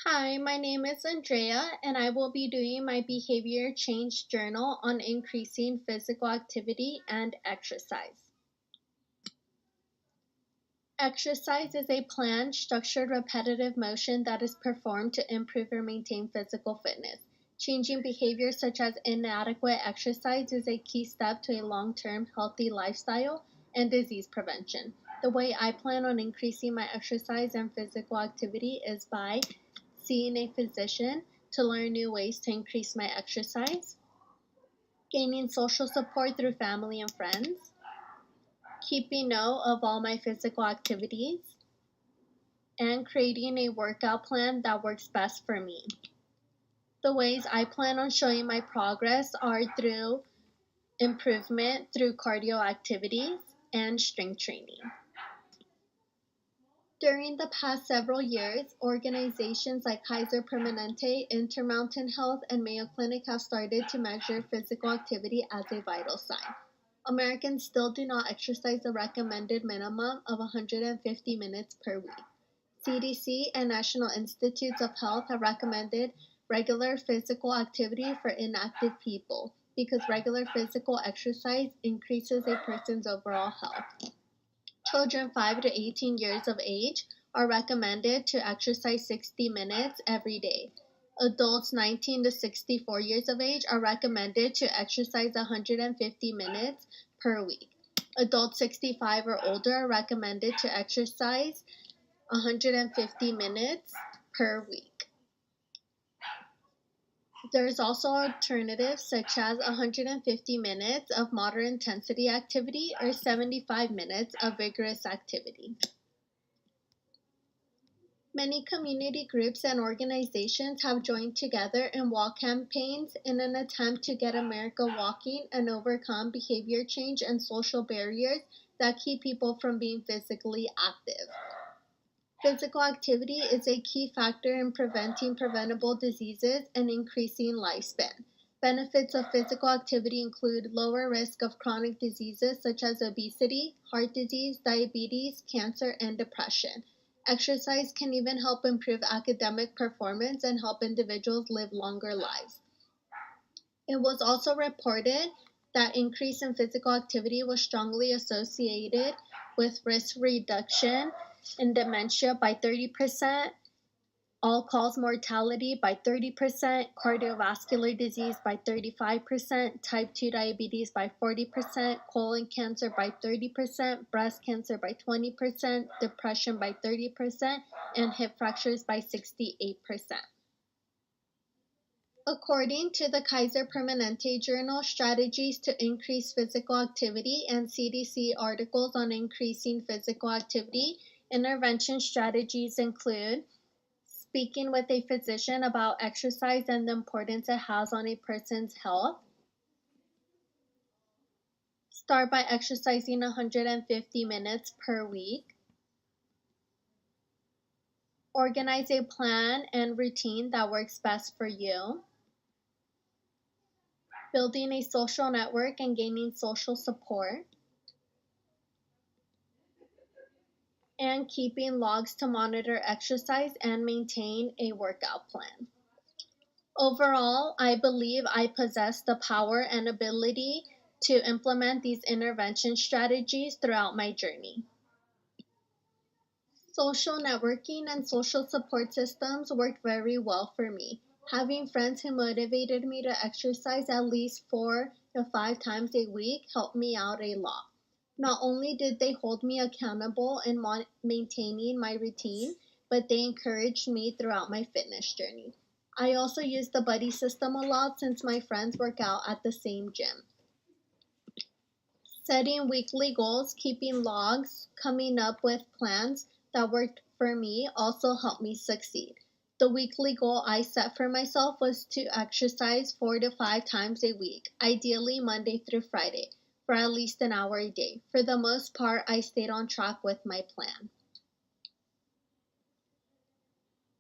Hi, my name is Andrea, and I will be doing my behavior change journal on increasing physical activity and exercise. Exercise is a planned, structured, repetitive motion that is performed to improve or maintain physical fitness. Changing behaviors such as inadequate exercise is a key step to a long-term healthy lifestyle and disease prevention. The way I plan on increasing my exercise and physical activity is by seeing a physician to learn new ways to increase my exercise, gaining social support through family and friends, keeping note of all my physical activities, and creating a workout plan that works best for me. The ways I plan on showing my progress are through improvement through cardio activities and strength training. During the past several years, organizations like Kaiser Permanente, Intermountain Health, and Mayo Clinic have started to measure physical activity as a vital sign. Americans still do not exercise the recommended minimum of 150 minutes per week. CDC and National Institutes of Health have recommended regular physical activity for inactive people because regular physical exercise increases a person's overall health. Children 5 to 18 years of age are recommended to exercise 60 minutes every day. Adults 19 to 64 years of age are recommended to exercise 150 minutes per week. Adults 65 or older are recommended to exercise 150 minutes per week. There's also alternatives such as 150 minutes of moderate intensity activity or 75 minutes of vigorous activity. Many community groups and organizations have joined together in walk campaigns in an attempt to get America walking and overcome behavior change and social barriers that keep people from being physically active. Physical activity is a key factor in preventing preventable diseases and increasing lifespan. Benefits of physical activity include lower risk of chronic diseases such as obesity, heart disease, diabetes, cancer, and depression. Exercise can even help improve academic performance and help individuals live longer lives. It was also reported that increase in physical activity was strongly associated with risk reduction in dementia by 30%, all-cause mortality by 30%, cardiovascular disease by 35%, type 2 diabetes by 40%, colon cancer by 30%, breast cancer by 20%, depression by 30%, and hip fractures by 68%. According to the Kaiser Permanente Journal, Strategies to Increase Physical Activity and CDC articles on increasing physical activity, intervention strategies include speaking with a physician about exercise and the importance it has on a person's health. Start by exercising 150 minutes per week. Organize a plan and routine that works best for you. Building a social network and gaining social support. And keeping logs to monitor exercise and maintain a workout plan. Overall, I believe I possess the power and ability to implement these intervention strategies throughout my journey. Social networking and social support systems worked very well for me. Having friends who motivated me to exercise at least 4 to 5 times a week helped me out a lot. Not only did they hold me accountable in maintaining my routine, but they encouraged me throughout my fitness journey. I also use the buddy system a lot since my friends work out at the same gym. Setting weekly goals, keeping logs, coming up with plans that worked for me also helped me succeed. The weekly goal I set for myself was to exercise 4 to 5 times a week, ideally Monday through Friday, for at least an hour a day. For the most part, I stayed on track with my plan.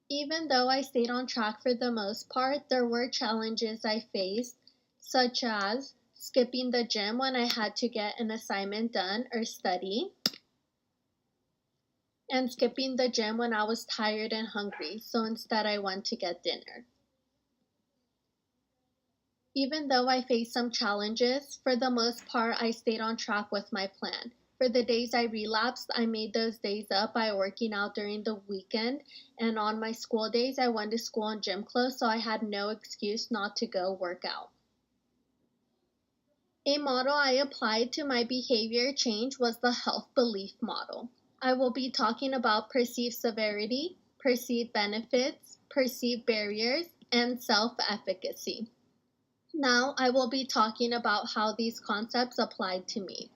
Even though I stayed on track for the most part, there were challenges I faced, such as skipping the gym when I had to get an assignment done or study, and skipping the gym when I was tired and hungry, so instead I went to get dinner. Even though I faced some challenges, for the most part I stayed on track with my plan. For the days I relapsed, I made those days up by working out during the weekend, and on my school days, I went to school in gym clothes, so I had no excuse not to go work out. A model I applied to my behavior change was the health belief model. I will be talking about perceived severity, perceived benefits, perceived barriers, and self-efficacy. Now I will be talking about how these concepts applied to me.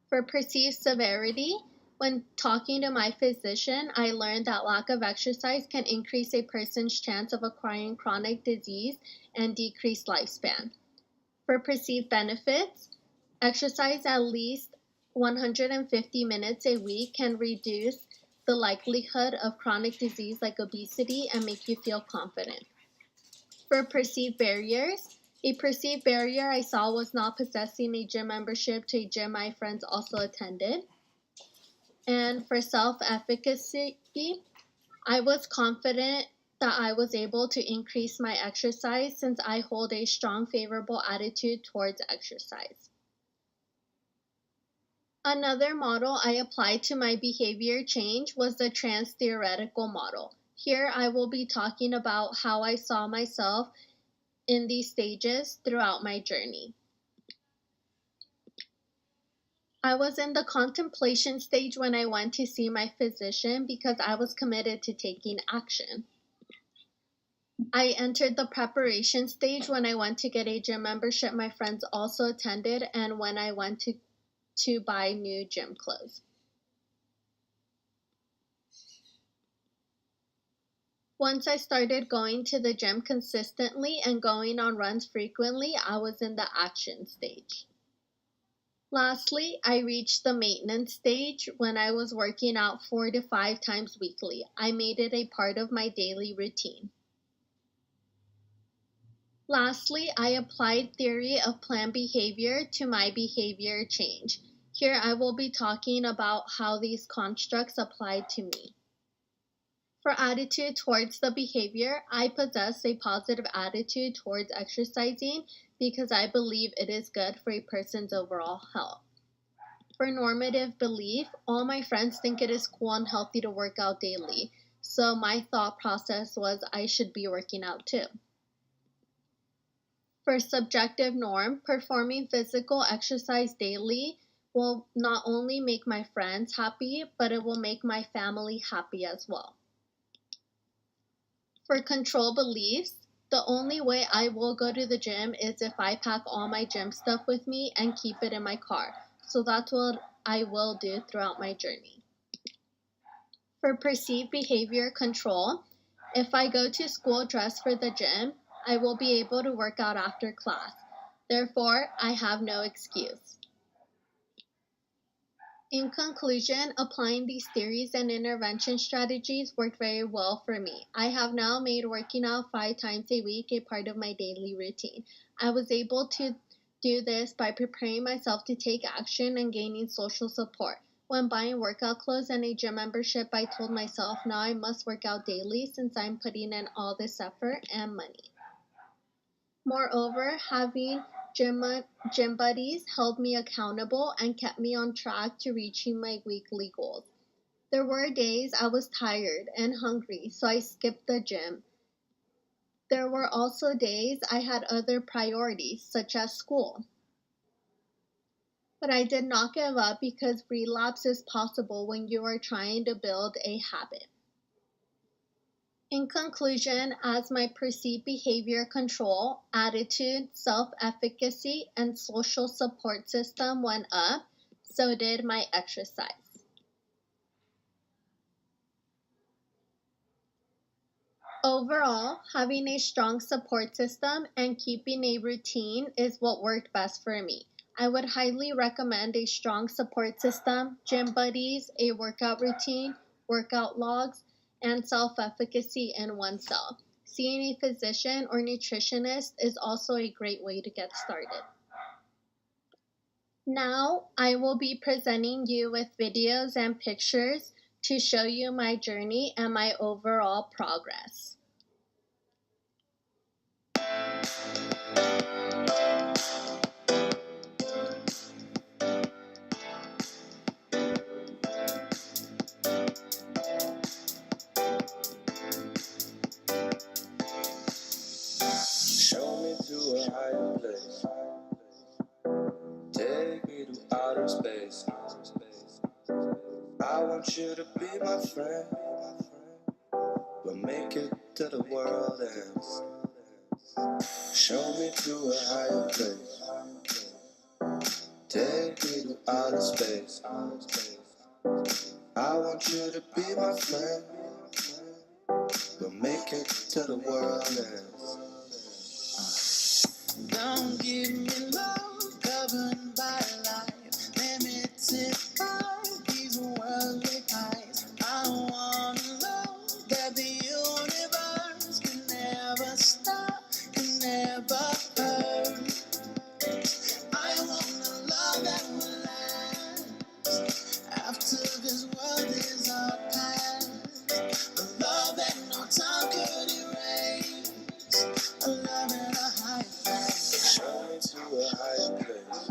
For perceived severity, when talking to my physician, I learned that lack of exercise can increase a person's chance of acquiring chronic disease and decrease lifespan. For perceived benefits, exercise at least 150 minutes a week can reduce the likelihood of chronic disease like obesity and make you feel confident. For perceived barriers, a perceived barrier I saw was not possessing a gym membership to a gym my friends also attended. And for self-efficacy, I was confident that I was able to increase my exercise since I hold a strong favorable attitude towards exercise. Another model I applied to my behavior change was the trans-theoretical model. Here I will be talking about how I saw myself in these stages throughout my journey. I was in the contemplation stage when I went to see my physician because I was committed to taking action. I entered the preparation stage when I went to get a gym membership my friends also attended and when I went to buy new gym clothes. Once I started going to the gym consistently and going on runs frequently, I was in the action stage. Lastly, I reached the maintenance stage when I was working out 4 to 5 times weekly. I made it a part of my daily routine. Lastly, I applied theory of planned behavior to my behavior change. Here I will be talking about how these constructs applied to me. For attitude towards the behavior, I possess a positive attitude towards exercising because I believe it is good for a person's overall health. For normative belief, all my friends think it is cool and healthy to work out daily, so my thought process was I should be working out too. For subjective norm, performing physical exercise daily will not only make my friends happy, but it will make my family happy as well. For control beliefs, the only way I will go to the gym is if I pack all my gym stuff with me and keep it in my car. So that's what I will do throughout my journey. For perceived behavior control, if I go to school dressed for the gym, I will be able to work out after class. Therefore, I have no excuse. In conclusion, applying these theories and intervention strategies worked very well for me. I have now made working out 5 times a week a part of my daily routine. I was able to do this by preparing myself to take action and gaining social support. When buying workout clothes and a gym membership, I told myself now I must work out daily since I'm putting in all this effort and money. Moreover, having gym buddies held me accountable and kept me on track to reaching my weekly goals. There were days I was tired and hungry, so I skipped the gym. There were also days I had other priorities, such as school. But I did not give up because relapse is possible when you are trying to build a habit. In conclusion, as my perceived behavior control, attitude, self-efficacy, and social support system went up, so did my exercise. Overall, having a strong support system and keeping a routine is what worked best for me. I would highly recommend a strong support system, gym buddies, a workout routine, workout logs, and self-efficacy in oneself. Seeing a physician or nutritionist is also a great way to get started. Now, I will be presenting you with videos and pictures to show you my journey and my overall progress. Show me to a higher place. Take me to outer space. I want you to be my friend. We'll make it till the world ends. Show me to a higher place. Take me to outer space. I want you to be my friend. We'll make it till the world ends. Don't give me love governed by life, limited by these worldly highs. I want love that the universe can never stop, can never hurt. I want a love that will last after this world is our past. A love that no time could erase. A love in a high place. Show me to a higher place.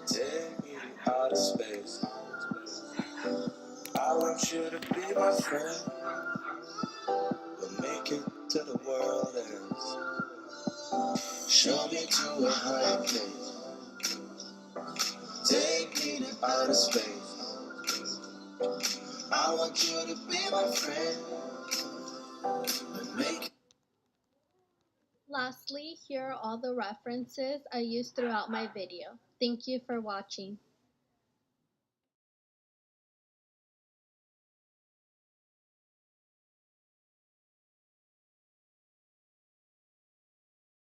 Take me to outer space. I want you to be my friend. We'll make it till the world ends. Show me to a higher place. Take me to outer space. I want you to be my friend. We'll make it. Lastly, here are all the references I used throughout my video. Thank you for watching.